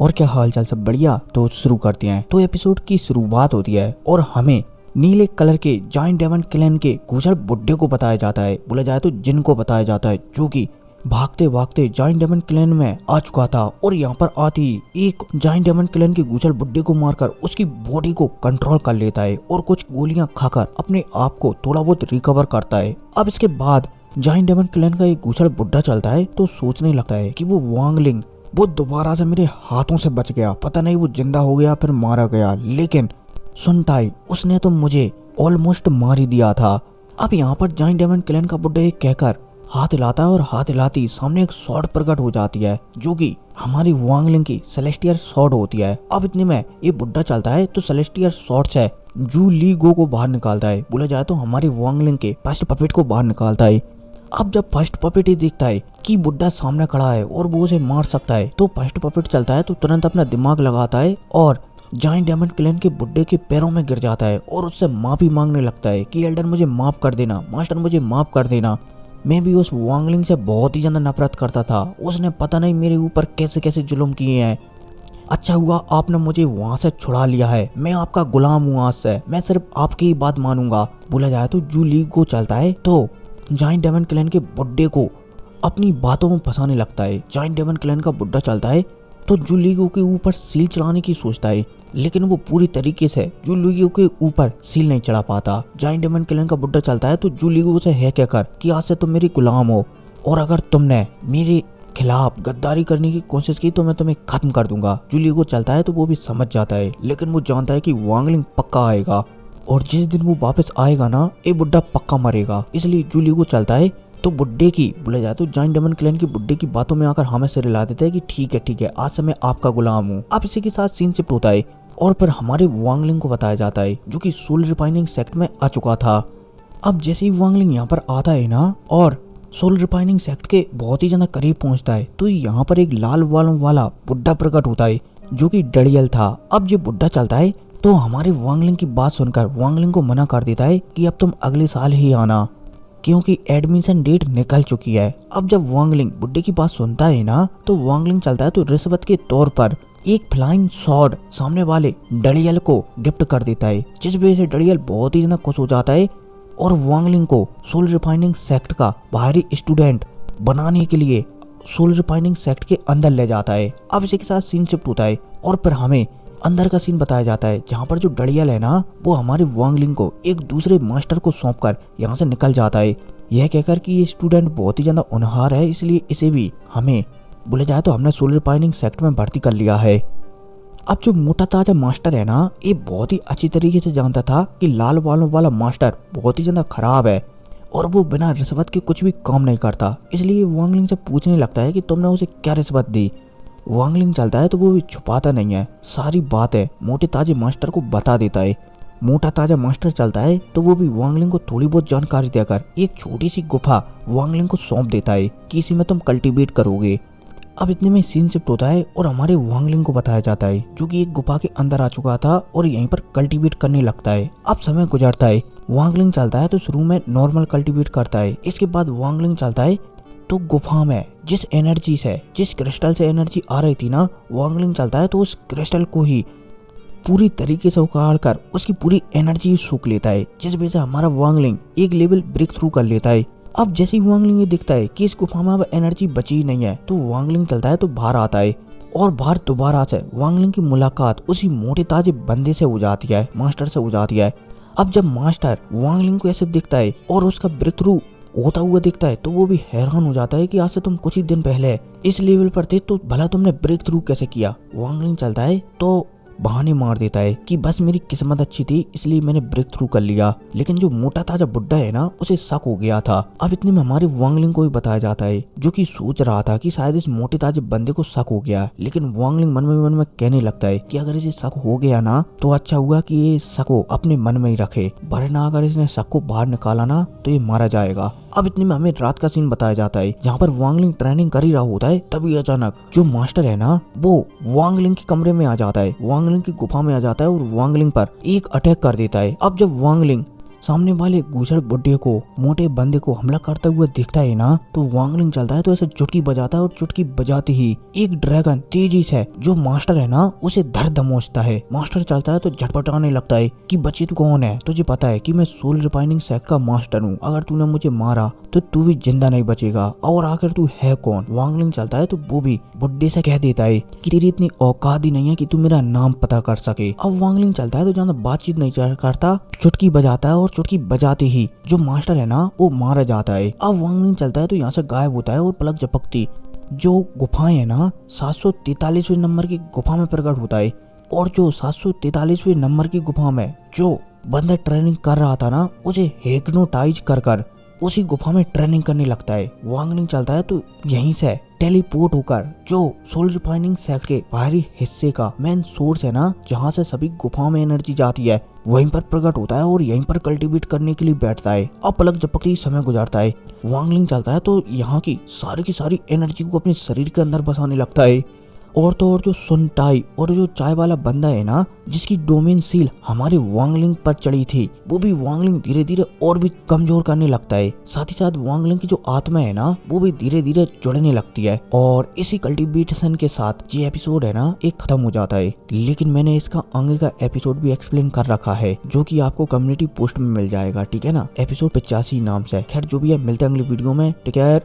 और क्या हाल चाल, सब बढ़िया। तो शुरू करते हैं। तो एपिसोड की शुरुआत होती है और हमें नीले कलर के जाइंट डायमंड क्लैन के कुशल बुड्ढे को बताया जाता है, बोला जाए तो जिन को बताया जाता है, जो कि भागते भागते जाइंट डायमंड क्लैन में आ चुका था और यहाँ पर आती ही एक जाइंट डायमंड क्लैन के गुजल बुड्ढे को मारकर उसकी बॉडी को कंट्रोल कर लेता है और कुछ गोलियां खाकर अपने आप को थोड़ा बहुत रिकवर करता है। अब इसके बाद जाइंट डायमंड क्लैन का एक गुजल बुड्ढा चलता है तो सोचने लगता है कि वो वांगलिंग वो दोबारा से मेरे हाथों से बच गया, पता नहीं वो जिंदा हो गया फिर मारा गया, लेकिन सुनताई उसने तो मुझे ऑलमोस्ट मार ही दिया था। अब यहाँ पर जाइंट डायमंड क्लैन का बुड्ढा एक कहकर हाथ हिलाता है और हाथ हिलाती सामने एक स्वॉर्ड प्रकट हो जाती है, जो कि हमारी वांगलिंग की सेलेस्टियल स्वॉर्ड होती है। अब इतने में ये बुड्ढा चलता है तो सेलेस्टियल स्वॉर्ड से जू ली गो को बाहर निकालता है, बोला जाए तो हमारी वांगलिंग के फर्स्ट पपेट को बाहर निकालता है। अब जब फर्स्ट पपेट ही देखता है कि बुड्ढा सामने खड़ा है और वो उसे मार सकता है, तो फर्स्ट पपेट चलता है तो तुरंत अपना दिमाग लगाता है और जाइंट डायमंड क्लैन के बुड्ढे के पैरों में गिर जाता है और उससे माफी मांगने लगता है कि एल्डर मुझे माफ कर देना, मास्टर मुझे माफ कर देना, मैं भी उस वांगलिंग से बहुत ही ज्यादा नफरत करता था, उसने पता नहीं मेरे ऊपर कैसे कैसे जुल्म किए हैं, अच्छा हुआ आपने मुझे वहाँ से छुड़ा लिया है, मैं आपका गुलाम हूँ, आज से मैं सिर्फ आपकी ही बात मानूंगा। बोला जाए तो जू ली को चलता है तो जाइंट डायमंड क्लैन के बुड्ढे को अपनी बातों में फंसाने लगता है। जाइंट डायमंड क्लैन का बुड्ढा चलता है तो जूलीगो के ऊपर सील चढ़ाने की सोचता है, लेकिन वो पूरी तरीके से जूलीगो के ऊपर सील नहीं चढ़ा पाता। जाइंट डायमंड क्लैन का बुड्ढा चलता है तो जूलीगो से है कहकर कि आज से तुम मेरी गुलाम हो और अगर तुमने मेरे खिलाफ गद्दारी करने की कोशिश की तो मैं तुम्हें खत्म कर दूंगा। जूलीगो चलता है तो वो भी समझ जाता है, लेकिन वो जानता है कि वांगलिंग पक्का आएगा और जिस दिन वो वापस आएगा ना, ये बुड्ढा पक्का मरेगा। इसलिए जूलीगो चलता है तो बुड्ढे की, बोला जाए तो जाइंट डायमंड क्लैन की बुड्ढे की बातों में आकर हमें सिर हिला देता है कि ठीक है आज से मैं आपका गुलाम हूँ। अब इसी के साथ सीन शिफ्ट होता है और फिर हमारे वांगलिंग को बताया जाता है, जो कि सोल रिफाइनिंग सेक्ट में आ चुका था। अब जैसे ही वांगलिंग यहाँ पर आता है ना और सोल रिफाइनिंग सेक्ट के बहुत ही ज्यादा करीब पहुंचता है, तो यहाँ पर एक लाल बालों वाला बुड्ढा प्रकट होता है, जो कि डड़ियल था। अब ये बुड्ढा चलता है तो हमारे वांगलिंग की बात सुनकर वांगलिंग को मना कर देता है कि अब तुम अगले साल ही आना, क्योंकि एडमिशन डेट निकल चुकी है। अब जब वांगलिंग बुड्ढे की बात सुनता है ना, तो वांगलिंग चलता है तो रिश्वत के तौर पर एक फ्लाइंग स्वॉर्ड सामने वाले डड़ियल को गिफ्ट कर देता है, जिस वजह से डड़ियल बहुत ही ज्यादा खुश हो जाता है और वांगलिंग को सोल रिफाइनिंग सेक्ट का बाहरी स्टूडेंट बनाने के लिए सोल रिफाइनिंग सेक्ट के अंदर ले जाता है। अब इसी के साथ सीन शिफ्ट होता है और फिर हमें अंदर का सीन बताया जाता है, जहाँ पर जो डड़ियल है ना, वो हमारे वांगलिंग को एक दूसरे मास्टर को सौंपकर यहाँ से निकल जाता है, यह कहकर कि ये स्टूडेंट बहुत ही ज्यादा होनहार है, इसलिए इसे भी हमें, बोले जाए तो हमने सोल रिफाइनिंग सेक्ट में भर्ती कर लिया है। अब जो मोटा ताजा मास्टर है ना, ये बहुत ही अच्छी तरीके से जानता था कि लाल बालों वाला मास्टर बहुत ही ज्यादा खराब है और वो बिना रिश्वत के कुछ भी काम नहीं करता, इसलिए वांगलिंग से पूछने लगता है कि तुमने उसे क्या रिश्वत दी। वांगलिंग चलता है तो वो भी छुपाता नहीं है, सारी बातें मोटे ताजे मास्टर को बता देता है। मोटा ताजा मास्टर चलता है तो वो भी वांगलिंग को थोड़ी बहुत जानकारी देकर एक छोटी सी गुफा वांगलिंग को सौंप देता है कि इसी में तुम कल्टीवेट करोगे। अब इतने में सीन शिफ्ट होता है और हमारे वांगलिंग को बताया जाता है, जो कि एक गुफा के अंदर आ चुका था और यहीं पर कल्टीवेट करने लगता है। अब समय गुजरता है, वांगलिंग चलता है तो शुरू में नॉर्मल कल्टीवेट करता है, इसके बाद वांगलिंग चलता है तो गुफा में जिस एनर्जी से, जिस क्रिस्टल से एनर्जी आ रही थी ना, वांगलिंग चलता है तो उस क्रिस्टल को ही पूरी तरीके से उखाड़ कर उसकी पूरी एनर्जी सूख लेता है, जिस वजह से हमारा वांगलिंग एक लेवल ब्रेक थ्रू कर लेता है। अब जैसे ही वांगलिंग ये दिखता है कि इस गुफा में अब एनर्जी बची ही नहीं है, तो वांगलिंग चलता है तो बाहर आता है और बाहर दोबारा से वांगलिंग की मुलाकात उसी मोटे ताजे बंदे से हो जाती है, मास्टर से हो जाती है। अब जब मास्टर वांगलिंग को ऐसे दिखता है और उसका ब्रेक थ्रू होता हुआ दिखता है, तो वो भी हैरान हो जाता है कि आज से तुम कुछ ही दिन पहले इस लेवल पर थे, तो भला तुमने ब्रेक थ्रू कैसे किया। वांगलिंग चलता है तो बहाने मार देता है कि बस मेरी किस्मत अच्छी थी इसलिए मैंने ब्रेक थ्रू कर लिया, लेकिन जो मोटा ताजा बुड्ढा है ना, उसे शक हो गया था। अब इतने में हमारे वांगलिंग को भी बताया जाता है, जो कि सोच रहा था कि शायद इस मोटे ताजे बंदे को शक हो गया, लेकिन वांगलिंग मन में कहने लगता है कि अगर इसे शक हो गया ना, तो अच्छा हुआ कि ये शक को अपने मन में ही रखे, वरना अगर इसने शक को बाहर निकाला ना तो ये मारा जाएगा। अब इतने में हमें रात का सीन बताया जाता है, जहाँ पर वांगलिंग ट्रेनिंग कर ही रहा होता है, तभी अचानक जो मास्टर है ना, वो वांगलिंग के कमरे में आ जाता है, वांगलिंग की गुफा में आ जाता है और वांगलिंग पर एक अटैक कर देता है। अब जब वांगलिंग सामने वाले गुजर बुड्ढे को, मोटे बंदे को हमला करता हुआ दिखता है ना, तो वांगलिंग चलता है तो ऐसे चुटकी बजाता है और चुटकी बजाते ही एक ड्रैगन तेजी से जो मास्टर है ना उसे धर दमोचता है। मास्टर चलता है तो झटपटाने लगता है कि बच्चे तू कौन है, तुझे पता है कि मैं सोल रिफाइनिंग सेक्ट का मास्टर हूँ, अगर तूने मुझे मारा तो तू भी जिंदा नहीं बचेगा, और आखिर तू है कौन। वांगलिंग चलता है तो वो भी बुड्ढे से कह देता है कि तेरी इतनी औकात ही नहीं है कि तू मेरा नाम पता कर सके। अब वांगलिंग चलता है तो ज्यादा बातचीत नहीं करता, चुटकी बजाता है और चुटकी बजाते ही जो मास्टर है ना वो मारा जाता है। अब वांगलिंग चलता है तो यहाँ से गायब होता है और पलक झपकती जो गुफाएं है ना 743वें नंबर की गुफा में प्रकट होता है, और जो 743वें नंबर की गुफा में जो बंदा ट्रेनिंग कर रहा था ना उसे हिप्नोटाइज कर उसी गुफा में ट्रेनिंग करने लगता है। वांगलिंग चलता है तो यहीं से टेलीपोर्ट होकर जो सोल रिफाइनिंग सेक्ट के बाहरी हिस्से का मेन सोर्स है ना जहाँ से सभी गुफाओं में एनर्जी जाती है वहीं पर प्रकट होता है और यहीं पर कल्टीवेट करने के लिए बैठता है। अब पलक झपकते समय गुजारता है। वांगलिंग चलता है तो यहाँ की सारी एनर्जी को अपने शरीर के अंदर बसाने लगता है। और तो और जो सुनटाई और जो चाय वाला बंदा है ना जिसकी डोमेन सील हमारे वांगलिंग पर चढ़ी थी, वो भी वांगलिंग धीरे धीरे और भी कमजोर करने लगता है। साथ ही साथ वांगलिंग की जो आत्मा है ना वो भी धीरे धीरे जुड़ने लगती है। और इसी कल्टीवेशन के साथ ये एपिसोड है ना एक खत्म हो जाता है। लेकिन मैंने इसका आगे का एपिसोड भी एक्सप्लेन कर रखा है जो कि आपको कम्युनिटी पोस्ट में मिल जाएगा, ठीक है ना, एपिसोड 85 नाम से। खैर जो भी है मिलते हैं अगली वीडियो में, टेक केयर।